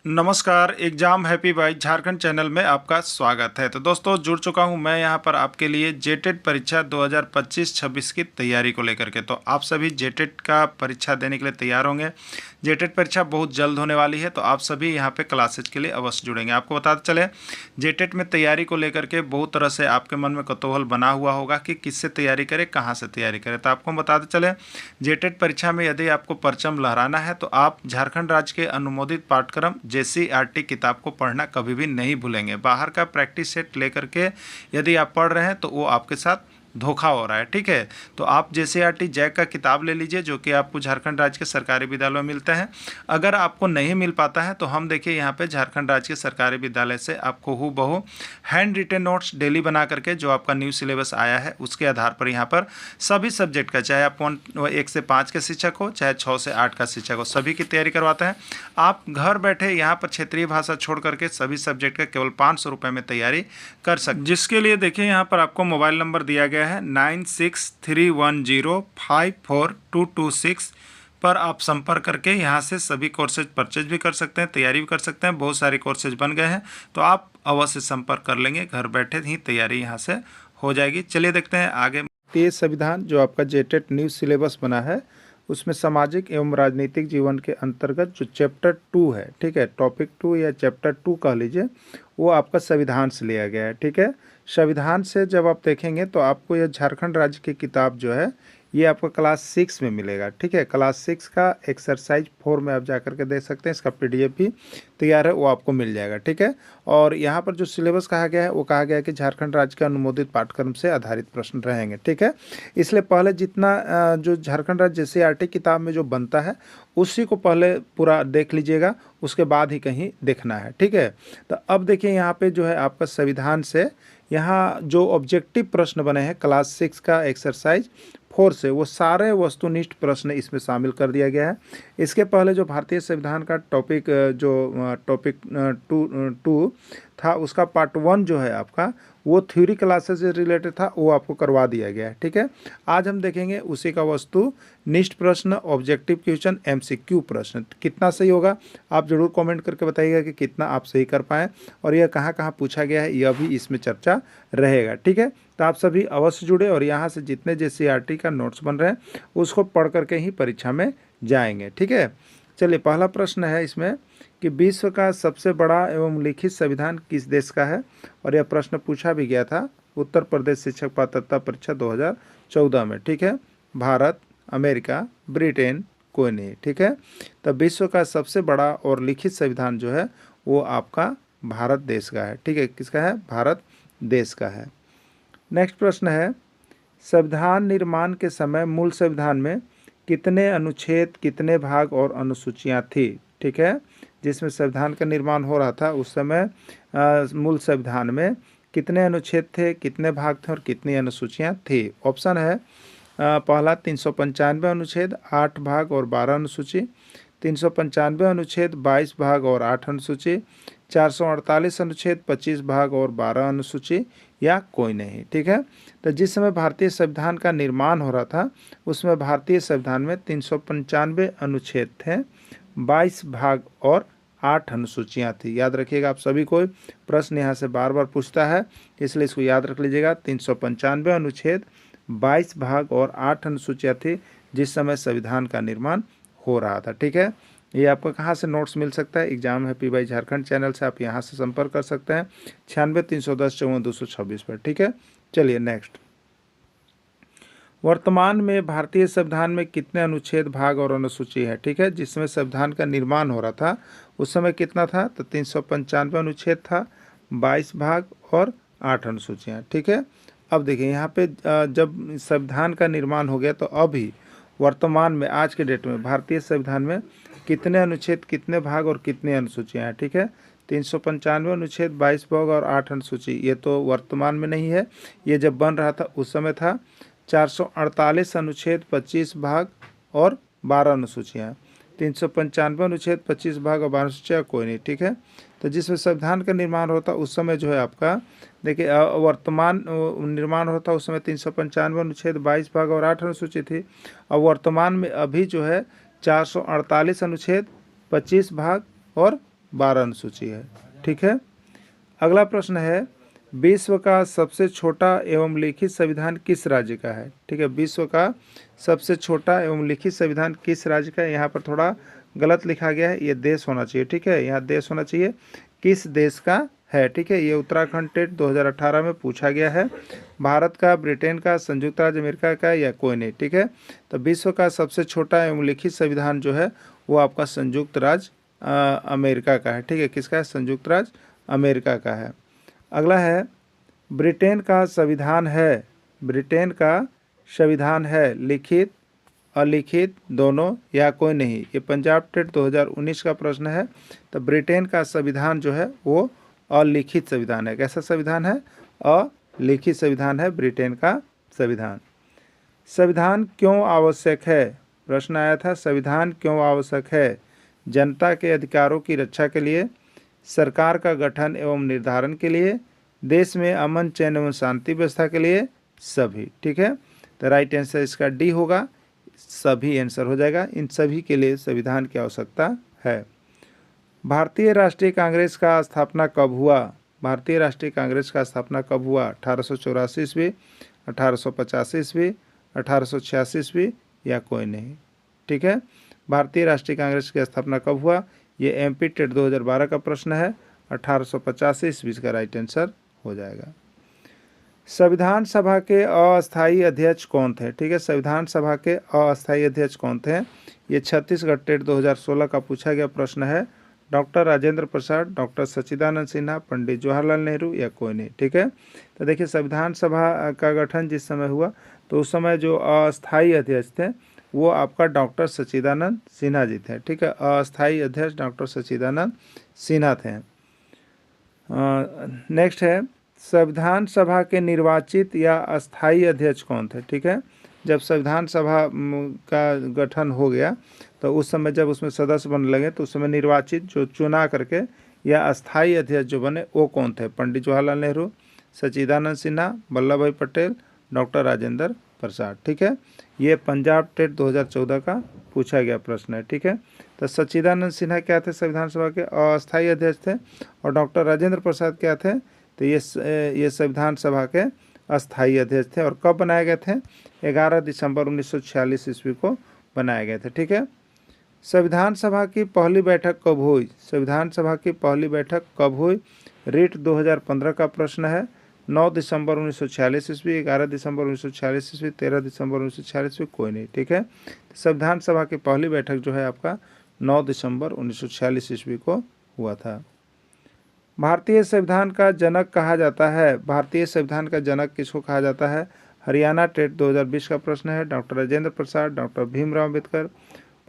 नमस्कार, exam happy by Jharkhand channel में आपका स्वागत है। तो दोस्तों जुड़ चुका हूं मैं यहां पर आपके लिए जेटेट परीक्षा 2025-26 की तैयारी को लेकर के। तो आप सभी जेटेट का परीक्षा देने के लिए तैयार होंगे। जेटेट परीक्षा बहुत जल्द होने वाली है, तो आप सभी यहां पे क्लासेज के लिए अवश्य जुड़ेंगे। आपको बताते चले, जेटेट में तैयारी को लेकर के बहुत तरह से आपके मन में कौतूहल बना हुआ होगा कि किससे तैयारी करें, कहाँ से तैयारी करें। तो आपको बताते चले, जेटेट परीक्षा में यदि आपको परचम लहराना है तो आप झारखंड राज्य के अनुमोदित पाठ्यक्रम JCERT किताब को पढ़ना कभी भी नहीं भूलेंगे। बाहर का प्रैक्टिस सेट लेकर के यदि आप पढ़ रहे हैं तो वो आपके साथ धोखा हो रहा है, ठीक है। तो आप JCERT जैक का किताब ले लीजिए, जो कि आपको झारखंड राज्य के सरकारी विद्यालयों में मिलते हैं। अगर आपको नहीं मिल पाता है तो हम देखिए यहाँ पे झारखंड राज्य के सरकारी विद्यालय से आपको हूबहू हैंड रिटेन नोट्स डेली बना करके, जो आपका न्यू सिलेबस आया है उसके आधार पर यहाँ पर सभी सब्जेक्ट का, चाहे आप 1 से 5 के शिक्षक हो, चाहे 6 से 8 का शिक्षक हो, सभी की तैयारी करवाते हैं। आप घर बैठे यहाँ पर क्षेत्रीय भाषा छोड़ करके सभी सब्जेक्ट का केवल 500 रुपये में तैयारी कर सकते, जिसके लिए देखिए यहाँ पर आपको मोबाइल नंबर दिया गया है 9631054226 पर आप संपर्क करके यहाँ से सभी कोर्सेज परचेज भी कर सकते हैं, तैयारी भी कर सकते हैं। बहुत सारे कोर्सेज बन गए हैं, तो आप अवश्य संपर्क कर लेंगे, घर बैठे ही तैयारी यहाँ से हो जाएगी। चलिए देखते हैं आगे। भारतीय संविधान जो आपका जेटेट न्यू सिलेबस बना है, उसमें सामाजिक एवं राजनीतिक जीवन के अंतर्गत जो चैप्टर 2 है, ठीक है, टॉपिक 2 या चैप्टर 2 कह लीजिए, वो आपका संविधान से लिया गया है, ठीक है। संविधान से जब आप देखेंगे तो आपको यह झारखंड राज्य की किताब जो है ये आपको क्लास 6 में मिलेगा, ठीक है। क्लास 6 का एक्सरसाइज 4 में आप जा करके देख सकते हैं, इसका PDF भी तैयार है, वो आपको मिल जाएगा, ठीक है। और यहाँ पर जो सिलेबस कहा गया है वो कहा गया है कि झारखंड राज्य के अनुमोदित पाठ्यक्रम से आधारित प्रश्न रहेंगे, ठीक है। इसलिए पहले जितना जो झारखंड राज्य JCERT किताब में जो बनता है उसी को पहले पूरा देख लीजिएगा, उसके बाद ही कहीं देखना है, ठीक है। तो अब देखिए यहाँ पे जो है आपका संविधान से यहाँ जो ऑब्जेक्टिव प्रश्न बने हैं क्लास 6 का एक्सरसाइज 4 से, वो सारे वस्तुनिष्ठ प्रश्न इसमें शामिल कर दिया गया है। इसके पहले जो भारतीय संविधान का टॉपिक टॉपिक 2 था, उसका पार्ट 1 जो है आपका वो थ्योरी क्लासेस से रिलेटेड था, वो आपको करवा दिया गया है, ठीक है। आज हम देखेंगे उसी का वस्तुनिष्ठ प्रश्न, ऑब्जेक्टिव क्वेश्चन, MCQ प्रश्न। कितना सही होगा आप जरूर कमेंट करके बताइएगा कि कितना आप सही कर पाएँ, और यह कहाँ कहाँ पूछा गया है यह भी इसमें चर्चा रहेगा, ठीक है। तो आप सभी अवश्य जुड़े और यहाँ से जितने JCERT का नोट्स बन रहे हैं उसको पढ़ करके ही परीक्षा में जाएंगे, ठीक है। चलिए पहला प्रश्न है इसमें कि विश्व का सबसे बड़ा एवं लिखित संविधान किस देश का है, और यह प्रश्न पूछा भी गया था उत्तर प्रदेश शिक्षक पात्रता परीक्षा 2014 में, ठीक है। भारत, अमेरिका, ब्रिटेन, कोई नहीं, ठीक है। तो विश्व का सबसे बड़ा और लिखित संविधान जो है वो आपका भारत देश का है, ठीक है। किसका है? भारत देश का है। नेक्स्ट प्रश्न है, संविधान निर्माण के समय मूल संविधान में कितने अनुच्छेद, कितने भाग और अनुसूचियां थी, ठीक है। जिसमें संविधान का निर्माण हो रहा था उस समय मूल संविधान में कितने अनुच्छेद थे, कितने भाग थे और कितनी अनुसूचियां थी। ऑप्शन है पहला 395 अनुच्छेद, 8 भाग और 12 अनुसूची, 395 अनुच्छेद, 22 भाग और 8 अनुसूची, 448 अनुच्छेद, 25 भाग और 12 अनुसूची, या कोई नहीं, ठीक है। तो जिस समय भारतीय संविधान का निर्माण हो रहा था उसमें भारतीय संविधान में 395 अनुच्छेद थे, 22 भाग और 8 अनुसूचियाँ थी। याद रखिएगा आप सभी को, प्रश्न यहाँ से बार बार पूछता है, इसलिए इसको याद रख लीजिएगा। 395 अनुच्छेद, 22 भाग और 8 अनुसूचियाँ थी जिस समय संविधान का निर्माण हो रहा था, ठीक है। ये आपको कहाँ से नोट्स मिल सकता है? Exam happy by Jharkhand channel से आप यहाँ से संपर्क कर सकते हैं 96 310 54 226 पर, ठीक है। चलिए नेक्स्ट, वर्तमान में भारतीय संविधान में कितने अनुच्छेद, भाग और अनुसूची है, ठीक है। जिसमें संविधान का निर्माण हो रहा था उस समय कितना था? तो 395 अनुच्छेद था, 22 भाग और 8 अनुसूचियाँ, ठीक है। अब देखिए यहाँ पे जब संविधान का निर्माण हो गया तो अभी वर्तमान में आज के डेट में भारतीय संविधान में कितने अनुच्छेद, कितने भाग और कितनी अनुसूचियाँ हैं, ठीक है। 395 अनुच्छेद, 22 भाग और 8 अनुसूची, ये तो वर्तमान में नहीं है, ये जब बन रहा था उस समय था। 448 अनुच्छेद, 25 भाग और 12 अनुसूचियाँ, 395 अनुच्छेद, 25 भाग और 12 अनुसूचियाँ, कोई नहीं, ठीक है। तो जिसमें संविधान का निर्माण होता उस समय जो है आपका देखिए वर्तमान निर्माण होता उस समय 395 अनुच्छेद, 22 भाग और 8 अनुसूची थी। और वर्तमान में अभी जो है 448 अनुच्छेद, 25 भाग और 12 अनुसूची है। ठीक है। अगला प्रश्न है, विश्व का सबसे छोटा एवं लिखित संविधान किस राज्य का है? ठीक है, विश्व का सबसे छोटा एवं लिखित संविधान किस राज्य का है? यहाँ पर थोड़ा गलत लिखा गया है, ये देश होना चाहिए। ठीक है, यहाँ देश होना चाहिए, किस देश का है? ठीक है, ये उत्तराखंड टेट 2018 में पूछा गया है। भारत का, ब्रिटेन का, संयुक्त राज्य अमेरिका का या कोई नहीं। ठीक है, तो विश्व का सबसे छोटा एवं लिखित संविधान जो है वो आपका संयुक्त राज्य अमेरिका का है। ठीक है, किसका है? संयुक्त राज्य अमेरिका का है। अगला है, ब्रिटेन का संविधान है, ब्रिटेन का संविधान है लिखित अलिखित दोनों या कोई नहीं? ये पंजाब टेट 2019 का प्रश्न है। तो ब्रिटेन का संविधान जो है वो अलिखित संविधान है। कैसा संविधान है? अलिखित संविधान है ब्रिटेन का संविधान। संविधान क्यों आवश्यक है? प्रश्न आया था, संविधान क्यों आवश्यक है? जनता के अधिकारों की रक्षा के लिए, सरकार का गठन एवं निर्धारण के लिए, देश में अमन चैन एवं शांति व्यवस्था के लिए, सभी। ठीक है, तो राइट आंसर इसका डी होगा, सभी आंसर हो जाएगा। इन सभी के लिए संविधान की आवश्यकता है। भारतीय राष्ट्रीय कांग्रेस का स्थापना कब हुआ? भारतीय राष्ट्रीय कांग्रेस का स्थापना कब हुआ? 1884 ईस्वी, 1885 ईस्वी, 1886 ईस्वी या कोई नहीं? ठीक है, भारतीय राष्ट्रीय कांग्रेस की स्थापना कब हुआ? ये एमपी टेट 2012 का प्रश्न है। 1885 ईस्वी का राइट आंसर हो जाएगा। संविधान सभा के अस्थायी अध्यक्ष कौन थे? ठीक है, संविधान सभा के अस्थायी अध्यक्ष कौन थे? ये छत्तीसगढ़ टेट 2016 का पूछा गया प्रश्न है। डॉक्टर राजेंद्र प्रसाद, डॉक्टर सच्चिदानंद सिन्हा, पंडित जवाहरलाल नेहरू या कोई नहीं? ठीक है, तो देखिए संविधान सभा का गठन जिस समय हुआ तो उस समय जो अस्थायी अध्यक्ष थे वो आपका डॉक्टर सच्चिदानंद सिन्हा जी थे। ठीक है, अस्थायी अध्यक्ष डॉक्टर सच्चिदानंद सिन्हा थे। नेक्स्ट है, संविधान सभा के निर्वाचित या अस्थायी अध्यक्ष कौन थे? ठीक है, जब संविधान सभा का गठन हो गया तो उस समय जब उसमें सदस्य बनने लगे तो उस समय निर्वाचित जो चुना करके या अस्थायी अध्यक्ष जो बने वो कौन थे? पंडित जवाहरलाल नेहरू, सच्चिदानंद सिन्हा, वल्लभ भाई पटेल, डॉक्टर राजेंद्र प्रसाद। ठीक है, ये पंजाब टेट 2014 का पूछा गया प्रश्न है। ठीक है, तो सच्चिदानंद सिन्हा क्या थे? संविधान सभा के अस्थायी अध्यक्ष थे। और डॉक्टर राजेंद्र प्रसाद क्या थे? तो ये संविधान सभा के अस्थायी अध्यक्ष थे। और कब बनाए गए थे? 11 दिसंबर 1946 ईस्वी को बनाए गए थे। ठीक है, संविधान सभा की पहली बैठक कब हुई? संविधान सभा की पहली बैठक कब हुई? रीट 2015 का प्रश्न है। 9 दिसंबर 1946 ईस्वी, 11 दिसंबर 1946 ईस्वी, 13 दिसंबर 1946 ईस्वी, कोई नहीं। ठीक है, संविधान सभा की पहली बैठक जो है आपका 9 दिसंबर 1946 ईस्वी को हुआ था। भारतीय संविधान का जनक कहा जाता है। भारतीय संविधान का जनक किसको कहा जाता है? हरियाणा टेट 2020 का प्रश्न है। डॉक्टर राजेंद्र प्रसाद, डॉक्टर भीमराव अम्बेडकर,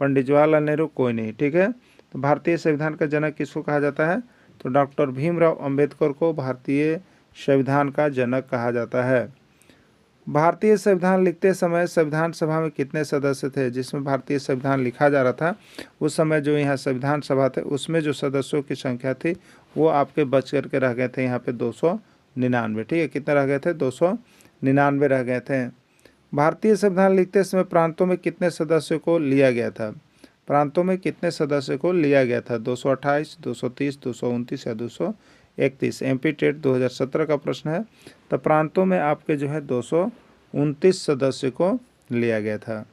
पंडित जवाहरलाल नेहरू, कोई नहीं। ठीक है, तो भारतीय संविधान का जनक किसको कहा जाता है? तो डॉक्टर भीमराव अम्बेडकर को भारतीय संविधान का जनक कहा जाता है। भारतीय संविधान लिखते समय संविधान सभा में कितने सदस्य थे? जिसमें भारतीय संविधान लिखा जा रहा था उस समय जो यहाँ संविधान सभा थे उसमें जो सदस्यों की संख्या थी वो आपके बच करके रह गए थे यहाँ पे 299। ठीक है, कितने रह गए थे? 299 रह गए थे। भारतीय संविधान लिखते समय प्रांतों में कितने सदस्यों को लिया गया था? प्रांतों में कितने सदस्यों को लिया गया था? 228, 230, 229 या 231? एमपी टेट 2017 का प्रश्न है। तो प्रांतों में आपके जो है 229 सदस्यों को लिया गया था।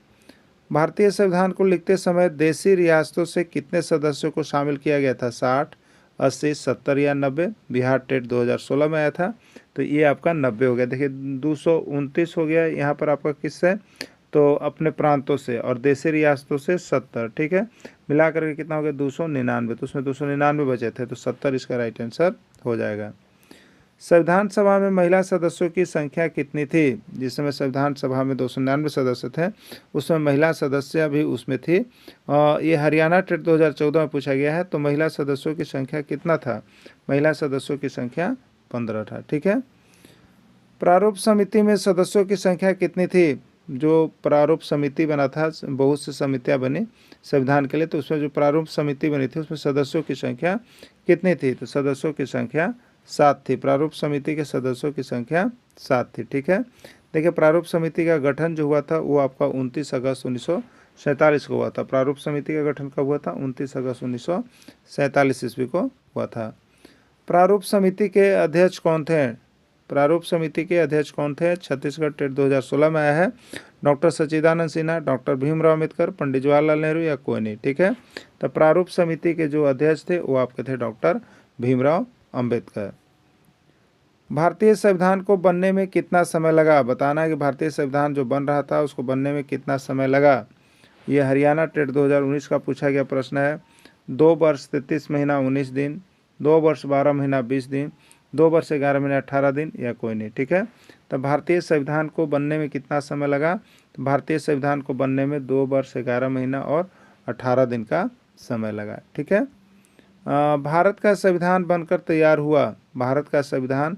भारतीय संविधान को लिखते समय देशी रियासतों से कितने सदस्यों को शामिल किया गया था? 60, 80, 70 या 90? बिहार टेट 2016 में आया था तो ये आपका 90 हो गया। देखिए 229 हो गया यहाँ पर आपका किससे? तो अपने प्रांतों से, और देशी रियासतों से 70। ठीक है, मिला करके कितना हो गया? 299। तो उसमें 299 बचे थे तो 70 इसका राइट आंसर हो जाएगा। संविधान सभा में महिला सदस्यों की संख्या कितनी थी? जिस समय संविधान सभा में 299 सदस्य थे उसमें महिला सदस्य भी उसमें थी। ये हरियाणा टेट 2014 में पूछा गया है। तो महिला सदस्यों की संख्या कितना था? महिला सदस्यों की संख्या 15 था। ठीक है, प्रारूप समिति में सदस्यों की संख्या कितनी थी? जो प्रारूप समिति बना था, बहुत सी समितियां बनी संविधान के लिए, तो उसमें जो प्रारूप समिति बनी थी उसमें सदस्यों की संख्या कितनी थी? तो सदस्यों की संख्या 7 थी। प्रारूप समिति के सदस्यों की संख्या 7 थी। ठीक है, देखिए प्रारूप समिति का गठन जो हुआ था वो आपका 29 अगस्त 1947 को हुआ था। प्रारूप समिति का गठन कब हुआ था? 29 अगस्त 1947 ईस्वी को हुआ था। प्रारूप समिति के अध्यक्ष कौन थे? प्रारूप समिति के अध्यक्ष कौन थे? छत्तीसगढ़ टेट 2016 में आया है। डॉक्टर सच्चिदानंद सिन्हा, डॉक्टर भीमराव अम्बेडकर, पंडित जवाहरलाल नेहरू या कोई नहीं। ठीक है, तो प्रारूप समिति के जो अध्यक्ष थे वो आपके थे डॉक्टर भीमराव अम्बेडकर। भारतीय संविधान को बनने में कितना समय लगा? बताना है कि भारतीय संविधान जो बन रहा था उसको बनने में कितना समय लगा। ये हरियाणा टेट 2019 का पूछा गया प्रश्न है। 2 वर्ष 33 महीना 19 दिन, 2 वर्ष 12 महीना 20 दिन, 2 वर्ष 11 महीना 18 दिन या कोई नहीं। ठीक है, तो भारतीय संविधान को बनने में कितना समय लगा? तो भारतीय संविधान को बनने में 2 वर्ष 11 महीना और 18 दिन का समय लगा। ठीक है, भारत का संविधान बनकर तैयार हुआ। भारत का संविधान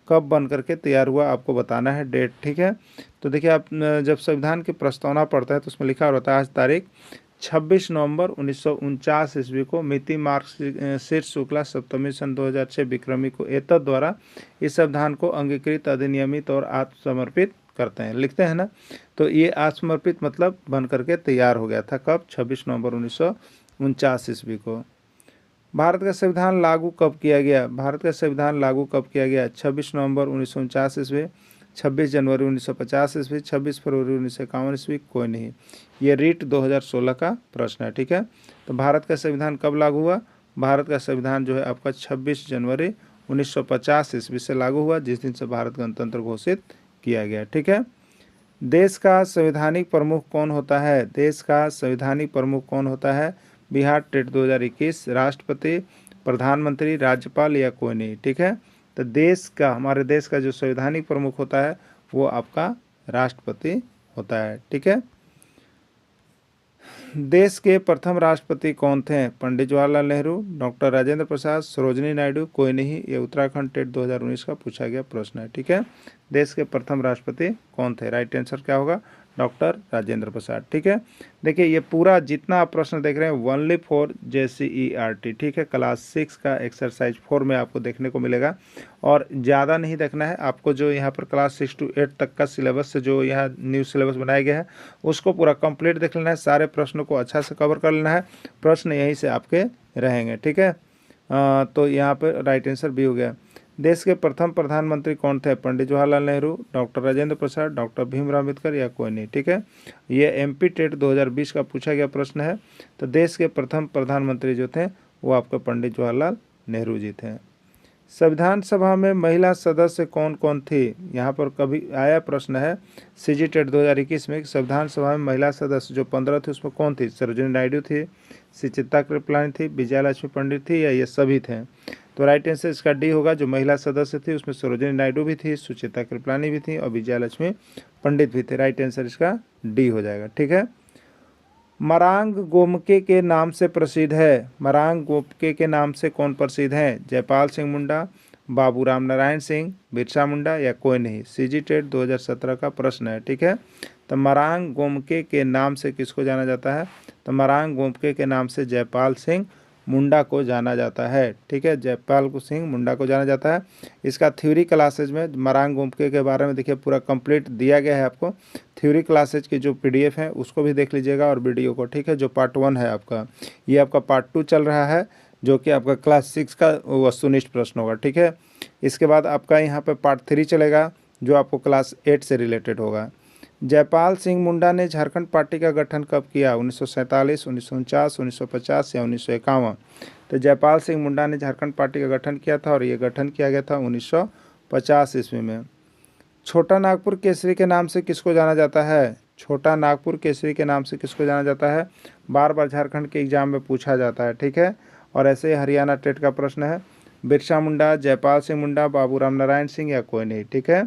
कब बन करके तैयार हुआ आपको बताना है डेट। ठीक है, तो देखिए आप जब संविधान की प्रस्तावना पढ़ते हैं तो उसमें लिखा होता है आज तारीख 26 नवंबर 1949 ईस्वी को मिति मार्गशीर्ष शुक्ला सप्तमी सन 2006 विक्रमी को एतद द्वारा इस संविधान को अंगीकृत, अधिनियमित और आत्मसमर्पित करते हैं। लिखते हैं ना, तो ये आत्मसमर्पित मतलब बन करके तैयार हो गया था कब? 26 नवंबर 1949 ईस्वी को। भारत का संविधान लागू कब किया गया? भारत का संविधान लागू कब किया गया? 26 नवंबर 1949 ईस्वी, 26 जनवरी 1950 ईस्वी, 26 फरवरी 1951 ईस्वी, कोई नहीं। ये रीट 2016 का प्रश्न है। ठीक है, तो भारत का संविधान कब लागू हुआ? भारत का संविधान जो है आपका 26 जनवरी 1950 ईस्वी से लागू हुआ, जिस दिन से भारत गणतंत्र घोषित किया गया। ठीक है, देश का संवैधानिक प्रमुख कौन होता है? देश का संवैधानिक प्रमुख कौन होता है? बिहार टेट 2021, राष्ट्रपति, प्रधानमंत्री, राज्यपाल या कोई नहीं। ठीक है, तो देश का, हमारे देश का जो संवैधानिक प्रमुख होता है वो आपका राष्ट्रपति होता है। ठीक है, देश के प्रथम राष्ट्रपति कौन थे? पंडित जवाहरलाल नेहरू, डॉक्टर राजेंद्र प्रसाद, सरोजिनी नायडू, कोई नहीं। ये उत्तराखंड टेट 2019 का पूछा गया प्रश्न है। ठीक है, देश के प्रथम राष्ट्रपति कौन थे? राइट आंसर क्या होगा? डॉक्टर राजेंद्र प्रसाद। ठीक है, देखिए ये पूरा जितना आप प्रश्न देख रहे हैं ओनली फॉर JCERT। ठीक है, क्लास 6 का एक्सरसाइज 4 में आपको देखने को मिलेगा और ज़्यादा नहीं देखना है आपको। जो यहाँ पर क्लास 6 to 8 तक का सिलेबस से जो यहाँ न्यू सिलेबस बनाया गया है उसको पूरा कंप्लीट देख लेना है, सारे प्रश्नों को अच्छा से कवर कर लेना है, प्रश्न यहीं से आपके रहेंगे। ठीक है, तो यहाँ पर राइट आंसर भी हो गया। देश के प्रथम प्रधानमंत्री कौन थे? पंडित जवाहरलाल नेहरू, डॉक्टर राजेंद्र प्रसाद, डॉक्टर भीमराव अम्बेडकर या कोई नहीं। ठीक है, ये MP टेट 2020 का पूछा गया प्रश्न है। तो देश के प्रथम प्रधानमंत्री जो थे वो आपके पंडित जवाहरलाल नेहरू जी थे। संविधान सभा में महिला सदस्य कौन कौन थी? यहाँ पर कभी आया प्रश्न है CG टेट 2021 में, संविधान सभा में महिला सदस्य जो 15 थे उसमें कौन थी? सरोजिनी नायडू थी, सुचित्रा कृपलानी थी, विजयालक्ष्मी पंडित थी या ये सभी थे? तो राइट आंसर इसका डी होगा। जो महिला सदस्य थी उसमें सरोजिनी नायडू भी थी, सुचित्रा कृपलानी भी थी और विजयालक्ष्मी पंडित भी थे। राइट आंसर इसका डी हो जाएगा। ठीक है, मरांग गोमके के नाम से प्रसिद्ध है। मरांग गोमके के नाम से कौन प्रसिद्ध है? जयपाल सिंह मुंडा, बाबूराम नारायण सिंह, बिरसा मुंडा या कोई नहीं। CG टेट 2017 का प्रश्न है। ठीक है, तो मरांग गोमके के नाम से किसको जाना जाता है? तो मरांग गोमके के नाम से जयपाल सिंह मुंडा को जाना जाता है। ठीक है, जयपाल सिंह मुंडा को जाना जाता है। इसका थ्योरी क्लासेज में मरांग गोमके के बारे में देखिए पूरा कंप्लीट दिया गया है आपको। थ्योरी क्लासेज की जो PDF है उसको भी देख लीजिएगा और वीडियो को। ठीक है, जो पार्ट 1 है आपका, ये आपका पार्ट 2 चल रहा है जो कि आपका क्लास 6 का वस्तुनिष्ठ प्रश्न होगा। ठीक है, इसके बाद आपका यहाँ पर पार्ट 3 चलेगा जो आपको क्लास 8 से रिलेटेड होगा। जयपाल सिंह मुंडा ने झारखंड पार्टी का गठन कब किया? 1947, 1949, 1950 या 1951? तो जयपाल सिंह मुंडा ने झारखंड पार्टी का गठन किया था और ये गठन किया गया था 1950 ईस्वी में। छोटा नागपुर केसरी के नाम से किसको जाना जाता है? छोटा नागपुर केसरी के नाम से किसको जाना जाता है? बार बार झारखंड के एग्जाम में पूछा जाता है। ठीक है, और ऐसे ही हरियाणा टेट का प्रश्न है। बिरसा मुंडा, जयपाल सिंह मुंडा, बाबूराम नारायण सिंह या कोई नहीं। ठीक है,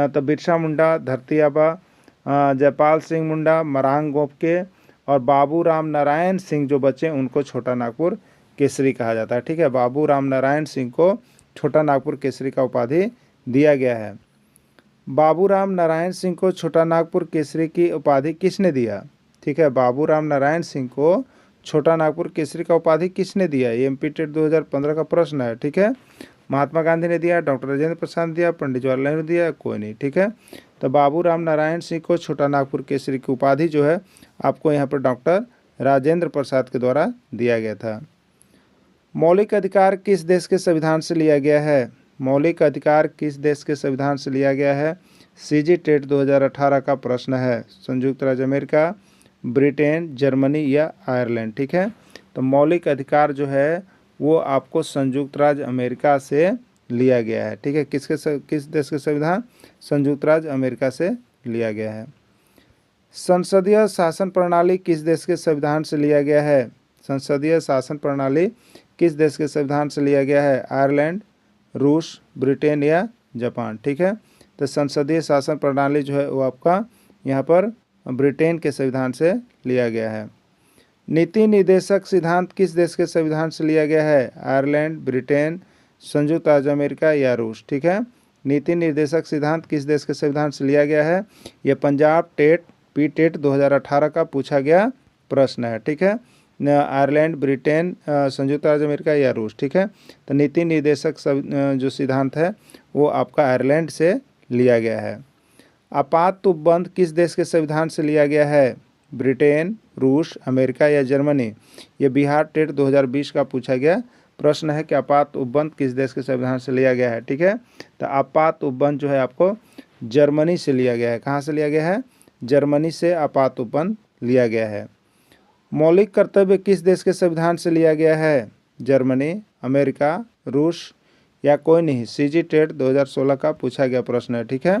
तो बिरसा मुंडा, धरती आबा, जयपाल सिंह मुंडा, मरांग गोमके और बाबूराम नारायण सिंह जो बचे उनको छोटा नागपुर केसरी कहा जाता है। ठीक है, बाबूराम नारायण सिंह को छोटा नागपुर केसरी का उपाधि दिया गया है। बाबूराम नारायण सिंह को छोटा नागपुर केसरी की उपाधि किसने दिया? ठीक है, बाबूराम नारायण सिंह को छोटा नागपुर केसरी का उपाधि किसने दिया? ये MP टेट 2015 का प्रश्न है। ठीक है, महात्मा गांधी ने दिया, डॉक्टर राजेंद्र प्रसाद ने दिया, पंडित जवाहरलाल नेहरू दिया, कोई नहीं। ठीक है, तो बाबूराम नारायण सिंह को छोटा नागपुर केसरी की उपाधि जो है आपको यहाँ पर डॉक्टर राजेंद्र प्रसाद के द्वारा दिया गया था। मौलिक अधिकार किस देश के संविधान से लिया गया है? मौलिक अधिकार किस देश के संविधान से लिया गया है? सीजी टेट 2018 का प्रश्न है। संयुक्त राज्य अमेरिका, ब्रिटेन, जर्मनी या आयरलैंड। ठीक है, तो मौलिक अधिकार जो है वो आपको संयुक्त राज्य अमेरिका से लिया गया है। ठीक है, किस देश के संविधान? संयुक्त राज्य अमेरिका से लिया गया है। संसदीय शासन प्रणाली किस देश के संविधान से लिया गया है? संसदीय शासन प्रणाली किस देश के संविधान से लिया गया है? आयरलैंड, रूस, ब्रिटेन या जापान। ठीक है, तो संसदीय शासन प्रणाली जो है वो आपका यहाँ पर ब्रिटेन के संविधान से लिया गया है। नीति निर्देशक सिद्धांत किस देश के संविधान से लिया गया है? आयरलैंड, ब्रिटेन, संयुक्त राज्य अमेरिका या रूस। ठीक है, नीति निर्देशक सिद्धांत किस देश के संविधान से लिया गया है? यह पंजाब टेट 2018 का पूछा गया प्रश्न है। ठीक है, आयरलैंड, ब्रिटेन, संयुक्त राज्य अमेरिका या रूस। ठीक है, तो नीति निर्देशक जो सिद्धांत है वो आपका आयरलैंड से लिया गया है। आपात उपबंध किस देश के संविधान से लिया गया है? ब्रिटेन, रूस, अमेरिका या जर्मनी। ये बिहार टेट 2020 का पूछा गया प्रश्न है कि आपात उपबंध किस देश के संविधान से लिया गया है। ठीक है, तो आपात उपबंध जो है आपको जर्मनी से लिया गया है। कहाँ से लिया गया है? जर्मनी से आपात उपबंध लिया गया है। मौलिक कर्तव्य किस देश के संविधान से लिया गया है? जर्मनी, अमेरिका, रूस या कोई नहीं। सीजी टेट 2016 का पूछा गया प्रश्न है। ठीक है,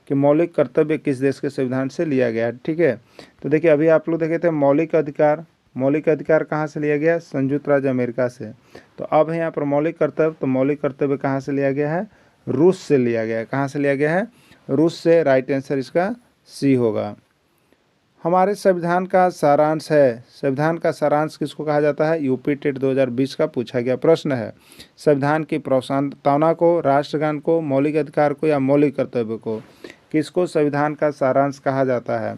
कि मौलिक कर्तव्य किस देश के संविधान से लिया गया है। ठीक है, तो देखिए अभी आप लोग देखे थे मौलिक अधिकार कहाँ से लिया गया? संयुक्त राज्य अमेरिका से। तो अब है यहाँ पर मौलिक कर्तव्य, तो मौलिक कर्तव्य कहाँ से लिया गया है? रूस से लिया गया है। कहाँ से लिया गया है? रूस से। राइट आंसर इसका सी होगा। हमारे संविधान का सारांश है। संविधान का सारांश किसको कहा जाता है? यूपी टेट 2020 का पूछा गया प्रश्न है। संविधान की प्रस्तावना को, राष्ट्रगान को, मौलिक अधिकार को या मौलिक कर्तव्य को, किसको संविधान का सारांश कहा जाता है?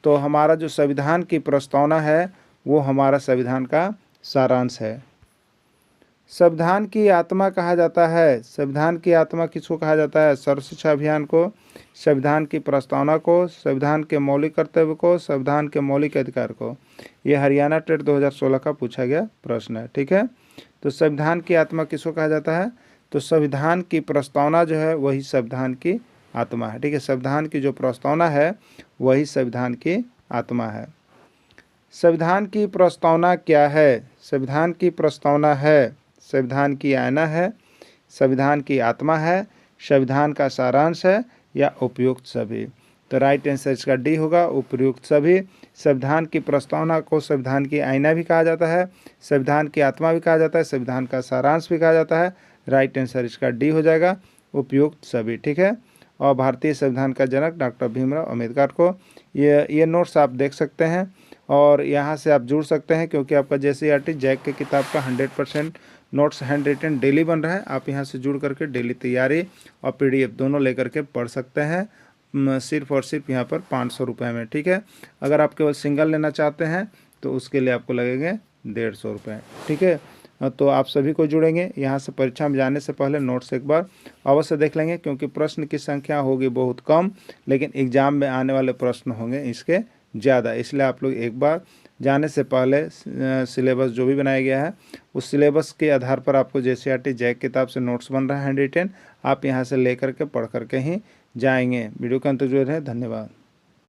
तो हमारा जो संविधान की प्रस्तावना है वो हमारा संविधान का सारांश है। संविधान की आत्मा कहा जाता है। संविधान की आत्मा किसको कहा जाता है? सर्व शिक्षा अभियान को, संविधान की प्रस्तावना को, संविधान के मौलिक कर्तव्य को, संविधान के मौलिक अधिकार को। यह हरियाणा टेट 2016 का पूछा गया प्रश्न है। ठीक है, तो संविधान की आत्मा किसको कहा जाता है? तो संविधान की प्रस्तावना जो है वही संविधान की आत्मा है। ठीक है, संविधान की जो प्रस्तावना है वही संविधान की आत्मा है। संविधान की प्रस्तावना क्या है? संविधान की प्रस्तावना है संविधान की आईना है, संविधान की आत्मा है, संविधान का सारांश है या उपयुक्त सभी। तो राइट आंसर इसका डी होगा, उपयुक्त सभी। संविधान की प्रस्तावना को संविधान की आईना भी कहा जाता है, संविधान की आत्मा भी कहा जाता है, संविधान का सारांश भी कहा जाता है। राइट आंसर इसका डी हो जाएगा, उपयुक्त सभी। ठीक है, और भारतीय संविधान का जनक डॉक्टर भीमराव अम्बेडकर को ये नोट्स आप देख सकते हैं और यहाँ से आप जुड़ सकते हैं, क्योंकि आपका JCERT जैक के किताब का 100% नोट्स हैंड रिटन डेली बन रहा है। आप यहाँ से जुड़ करके डेली तैयारी और PDF दोनों लेकर के पढ़ सकते हैं, सिर्फ और सिर्फ यहाँ पर 500 रुपये में। ठीक है, अगर आप केवल सिंगल लेना चाहते हैं तो उसके लिए आपको लगेंगे 150 रुपये। ठीक है, तो आप सभी को जुड़ेंगे। यहाँ से परीक्षा में जाने से पहले नोट्स एक बार अवश्य देख लेंगे, क्योंकि प्रश्न की संख्या होगी बहुत कम, लेकिन एग्ज़ाम में आने वाले प्रश्न होंगे इसके ज़्यादा। इसलिए आप लोग एक बार जाने से पहले सिलेबस जो भी बनाया गया है उस सिलेबस के आधार पर आपको JCERT जैक किताब से नोट्स बन रहा है हैंड रिटन, आप यहाँ से लेकर के पढ़ करके ही जाएंगे। वीडियो के अंत जो है, धन्यवाद।